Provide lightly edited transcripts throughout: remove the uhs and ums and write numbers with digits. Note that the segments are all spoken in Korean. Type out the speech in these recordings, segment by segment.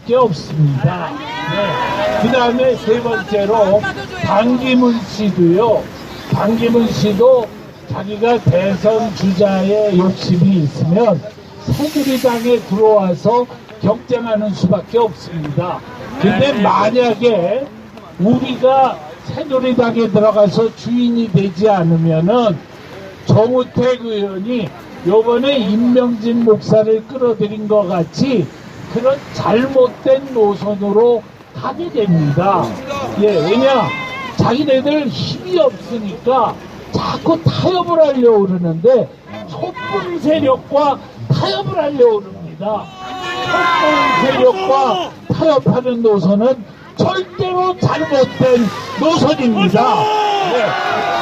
수밖에 없습니다. 네. 그 다음에 세 번째로 반기문 씨도요. 반기문 씨도 자기가 대선 주자의 욕심이 있으면 새누리당에 들어와서 경쟁하는 수밖에 없습니다. 근데 만약에 우리가 새누리당에 들어가서 주인이 되지 않으면은 정우택 의원이 요번에 임명진 목사를 끌어들인 것 같이 그런 잘못된 노선으로 가게 됩니다. 예, 왜냐? 자기네들 힘이 없으니까 자꾸 타협을 하려고 그러는데 촛불 세력과 타협을 하려고 그럽니다. 촛불 세력과 타협하는 노선은 절대로 잘못된 노선입니다. 네.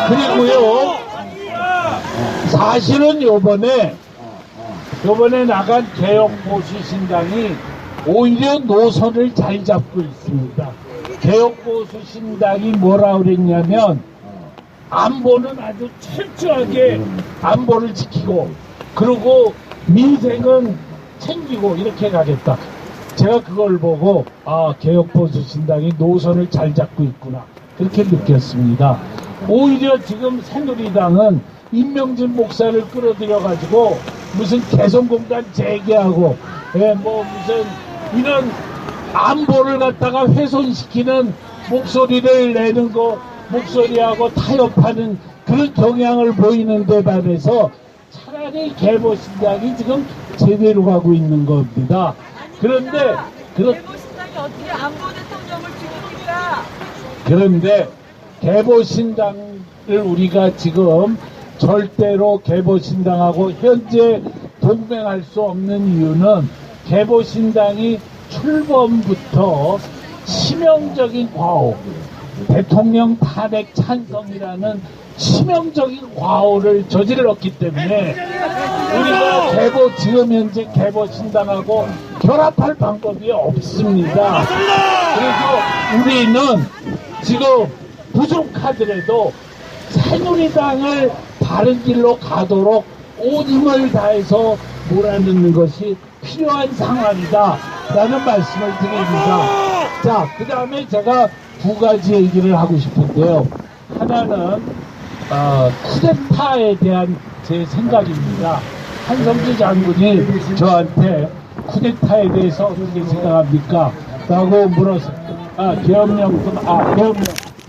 그리고요, 사실은 요번에 나간 개혁보수신당이 오히려 노선을 잘 잡고 있습니다. 개혁보수신당이 뭐라 그랬냐면 안보는 아주 철저하게 안보를 지키고 그리고 민생은 챙기고 이렇게 가겠다. 제가 그걸 보고 개혁보수신당이 노선을 잘 잡고 있구나 그렇게 느꼈습니다. 오히려 지금 새누리당은 임명진 목사를 끌어들여 가지고 무슨 개성공단 재개하고 무슨 이런 안보를 갖다가 훼손시키는 목소리를 내는 거 목소리하고 타협하는 그런 경향을 보이는 데 반해서 차라리 개보신당이 지금 제대로 가고 있는 겁니다. 그런데 개보신당이 어떻게 안보 대통령을 죽입니까? 그런데 개보신당을 우리가 지금 절대로 개보신당하고 현재 동맹할 수 없는 이유는 개보신당이 출범부터 치명적인 과오, 대통령 탄핵 찬성이라는 치명적인 과오를 저질렀기 때문에 우리가 지금 현재 개보신당하고 결합할 방법이 없습니다. 그래서 우리는 지금 부족하더라도 새누리당을 바른 길로 가도록 온 힘을 다해서 몰아넣는 것이 필요한 상황이다 라는 말씀을 드립니다. 자, 그 다음에 제가 두 가지 얘기를 하고 싶은데요. 하나는 쿠데타에 대한 제 생각입니다. 한성주 장군이 저한테 쿠데타에 대해서 어떻게 생각합니까? 라고 물었습니다. 계엄령,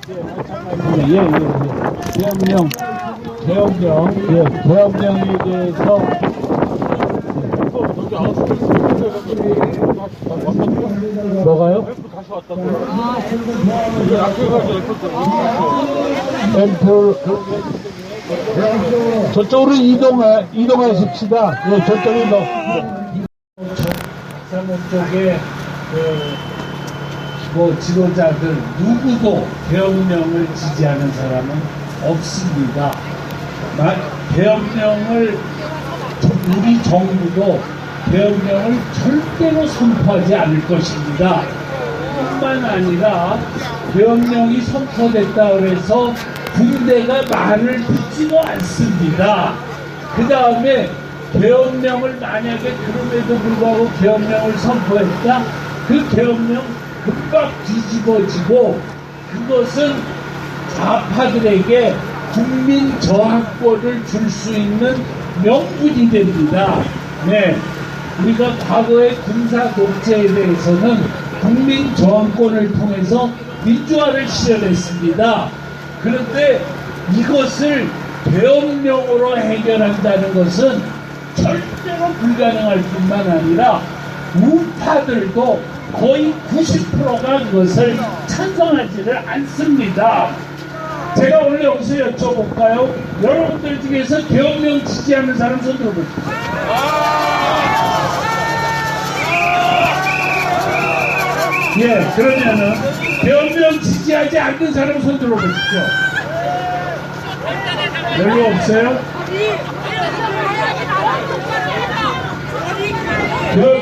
예, 마찬가지입니다. 계엄령에 대해서 뭐가요? 저쪽으로 이동하십시다. 예, 저쪽으로 사무 쪽에 지도자들 누구도 계엄령을 지지하는 사람은 없습니다. 계엄령을 우리 정부도 계엄령을 절대로 선포하지 않을 것입니다. 뿐만 아니라 계엄령이 선포됐다 그래서 군대가 말을 듣지도 않습니다. 그 다음에 계엄령을 만약에 그럼에도 불구하고 계엄령을 선포했다, 그 계엄령 금방 뒤집어지고 그것은 좌파들에게 국민 저항권을 줄 수 있는 명분이 됩니다. 네, 우리가 과거의 군사 독재에 대해서는 국민 저항권을 통해서 민주화를 실현했습니다. 그런데 이것을 계엄령으로 해결한다는 것은 절대로 불가능할 뿐만 아니라 우파들도 거의 90%가 그것을 찬성하지를 않습니다. 제가 오늘 여기서 여쭤볼까요? 여러분들 중에서 계엄령 지지하는 사람 손 들어보십시오. 예, 그러면은 계엄령 지지하지 않는 사람 손 들어보십시오. 별로 없어요?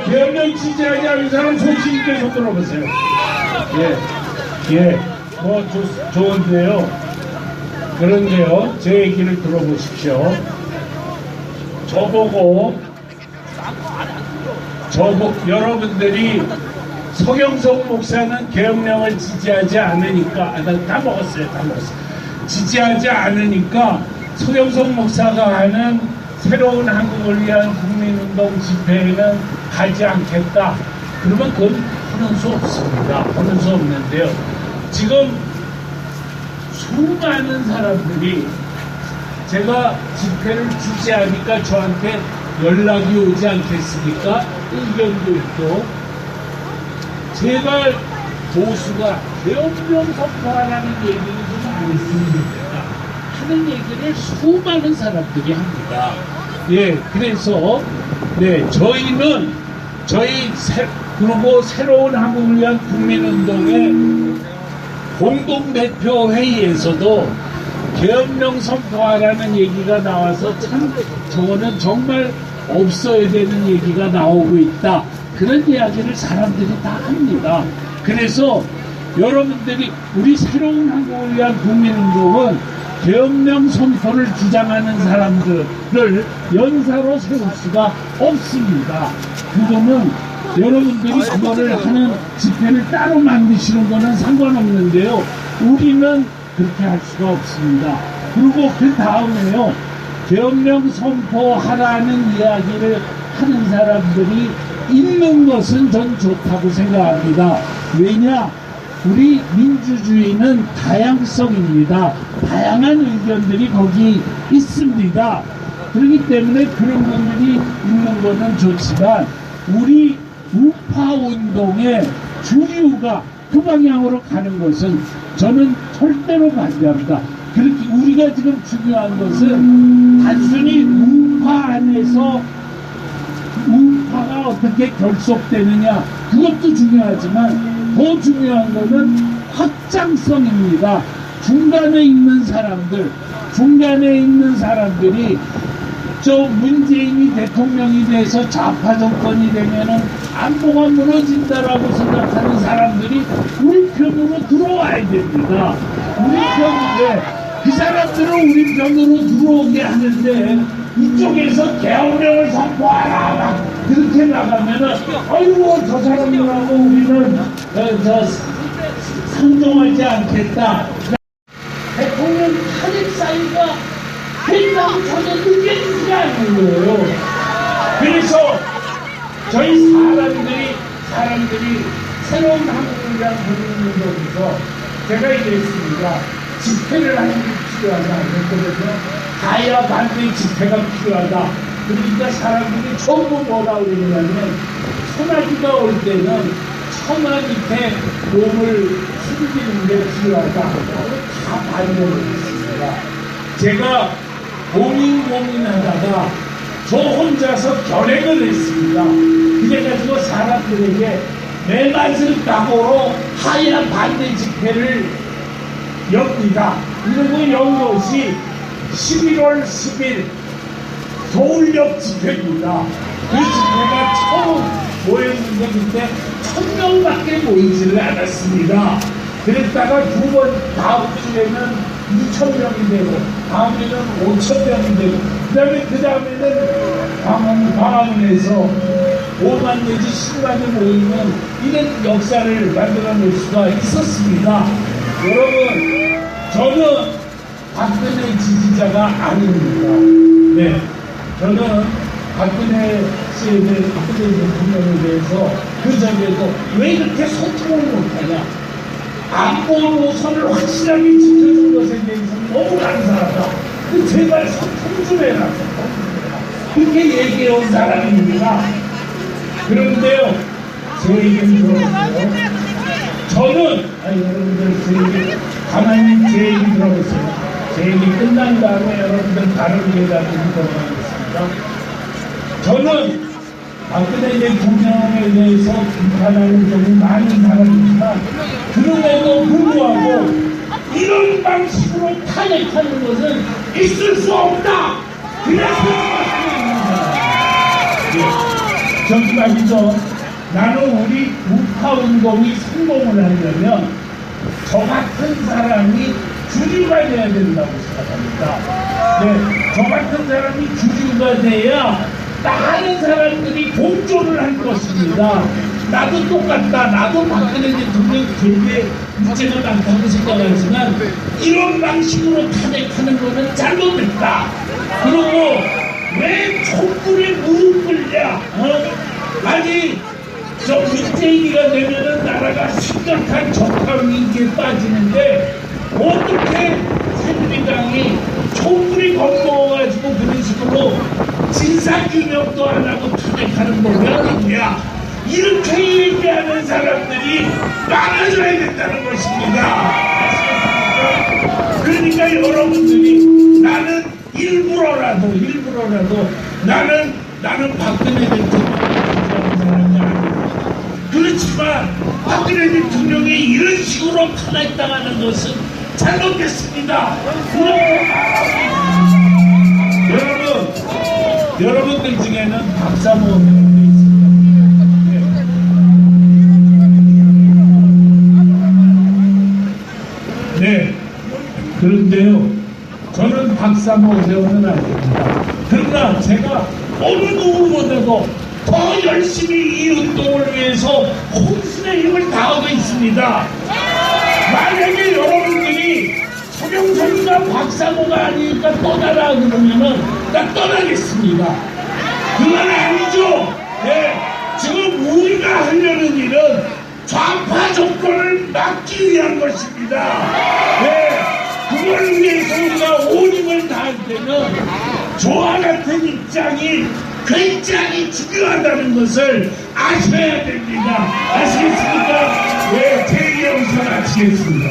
계엄령 지지하지 않는 사람 손 있게 손 들어보세요. 좋은데요. 그런데요, 제 얘기를 들어보십시오. 저보고 여러분들이 서경석 목사는 계엄령을 지지하지 않으니까, 다 먹었어요. 지지하지 않으니까 서경석 목사가 하는 새로운 한국을 위한 국민운동 집회에는 가지 않겠다. 그러면 그건 하는 수 없습니다. 하는 수 없는데요. 지금 수많은 사람들이 제가 집회를 주재하니까 저한테 연락이 오지 않겠습니까? 의견도 있고, 제발 보수가 계엄령 선포하라는 얘기를 좀 안 했으면 좋겠다 하는 얘기를 수많은 사람들이 합니다. 예, 그래서 저희는 그리고 새로운 한국을 위한 국민운동의 공동대표 회의에서도 계엄령 선포하라는 얘기가 나와서 참 저거는 정말 없어야 되는 얘기가 나오고 있다. 그런 이야기를 사람들이 다 합니다. 그래서 여러분들이 우리 새로운 한국을 위한 국민운동은 계엄령 선포를 주장하는 사람들을 연사로 세울 수가 없습니다. 그거는 여러분들이 그거를 하는 집회를 따로 만드시는 거는 상관없는데요. 우리는 그렇게 할 수가 없습니다. 그리고 그 다음에요. 계엄령 선포하라는 이야기를 하는 사람들이 있는 것은 전 좋다고 생각합니다. 왜냐? 우리 민주주의는 다양성입니다. 다양한 의견들이 거기 있습니다. 그렇기 때문에 그런 분들이 있는 것은 좋지만 우리 우파운동의 주류가 그 방향으로 가는 것은 저는 절대로 반대합니다. 그렇게 우리가 지금 중요한 것은 단순히 우파 안에서 우파가 어떻게 결속되느냐 그것도 중요하지만 더 중요한 것은 확장성입니다. 중간에 있는 사람들이 저 문재인이 대통령이 돼서 좌파 정권이 되면은 안보가 무너진다라고 생각하는 사람들이 우리 편으로 들어와야 됩니다. 우리 편인데 그 사람들은 우리 편으로 들어오게 하는데 이쪽에서 계엄령을 선포하라 그렇게 나가면은 아이고 저 사람들하고 우리는 상종하지 않겠다. 대통령 탄핵 사유가 된다고 전혀 느껴지지 않는 거예요. 그래서 저희 사람들이 새로운 한국을 위한 국민운동에서 제가 이랬습니다. 집회를 하는 게 필요하지 않겠거든요. 가야 반대 집회가 필요하다. 그러니까 사람들이 전부 뭐라고 그러냐면 소나기가 올 때는 천마 밑에 몸을 숨기는 게 필요하다. 다 반대를 했습니다. 제가 고민하다가 저 혼자서 결핵을 했습니다. 그래가지고 사람들에게 내 맛을 각오로 하얀 반대 집회를 엽니다. 그리고 연 것이 11월 10일 서울역 집회입니다. 그 집회가 처음 모였는데 그때 1000명밖에 모이지를 않았습니다. 그랬다가 다음 주에는 2000명이 되고 다음에는 5000명이 되고 그 다음에는 광화문에서 5만 내지 10만이 모이는 이런 역사를 만들어낼 수가 있었습니다. 여러분 저는 박근혜 지지자가 아닙니다. 저는 박근혜 대통령에 대해서 그 전에도 왜 이렇게 소통을 못하냐, 안보 노선을 확실하게 지켜준 것에 대해서는 너무 감사하다. 제발 소통 좀 해라. 그렇게 얘기해온 사람입니다. 그런데요, 제 얘기는 들어보세요. 저는 여러분들 가만히 제 얘기 들어보세요. 제 얘기 끝난 다음에 여러분들 다른 얘기를 들어보겠습니다. 저는 박근혜 대통령에 대해서 비판하는 적이 많은 사람이지만 그럼에도 불구하고 이런 방식으로 탄핵하는 것은 있을 수 없다. 그래서 저기 말이죠. 나는 우리 우파운동이 성공을 하려면 저 같은 사람이 주류가 돼야 된다고 생각합니다. 저 같은 사람이 주류가 돼야 다른 사람들이 동조를 할 것입니다. 나도 똑같다. 나도 박근혜 대통령 되게 문제가 많다고 생각하지만 이런 방식으로 탄핵하는 거는 잘못됐다. 그리고 왜 촛불에 무릎 꿇냐? 아니 저 문재인이가 되면은 나라가 심각한 적합 위기에 빠지는데 어떻게 새누리당이 촛불이 겁먹어가지고 그런 식으로 진상규명도 안 하고 탄핵하는 법이야? 이렇게 얘기하는 사람들이 많아져야 된다는 것입니다. 아시겠습니까? 그러니까 여러분들이 나는 일부러라도 나는 박근혜 대통령을 지지하는 사람이 아니다. 그렇지만 박근혜 대통령이 이런 식으로 탄핵당하는 것은 잘못됐습니다. 여러분들 중에는 박사모 의원도 있습니다. 네. 그런데요, 저는 박사모 회원은 아닙니다. 그러나 제가 어느 누구보다도 더 열심히 이 운동을 위해서 혼신의 힘을 다하고 있습니다. 만약에 여러분들이 서경석이가 박사모가 아니니까 떠나라 그러면은 나 떠나겠습니다. 그건 아니죠. 네. 지금 우리가 하려는 일은 좌파 정권을 막기 위한 것입니다. 네. 그걸 위해서 우리가 온 힘을 다할 때는 저와 같은 입장이 굉장히 중요하다는 것을 아셔야 됩니다. 아시겠습니까? 네, 제 얘기 여기서 마치겠습니다.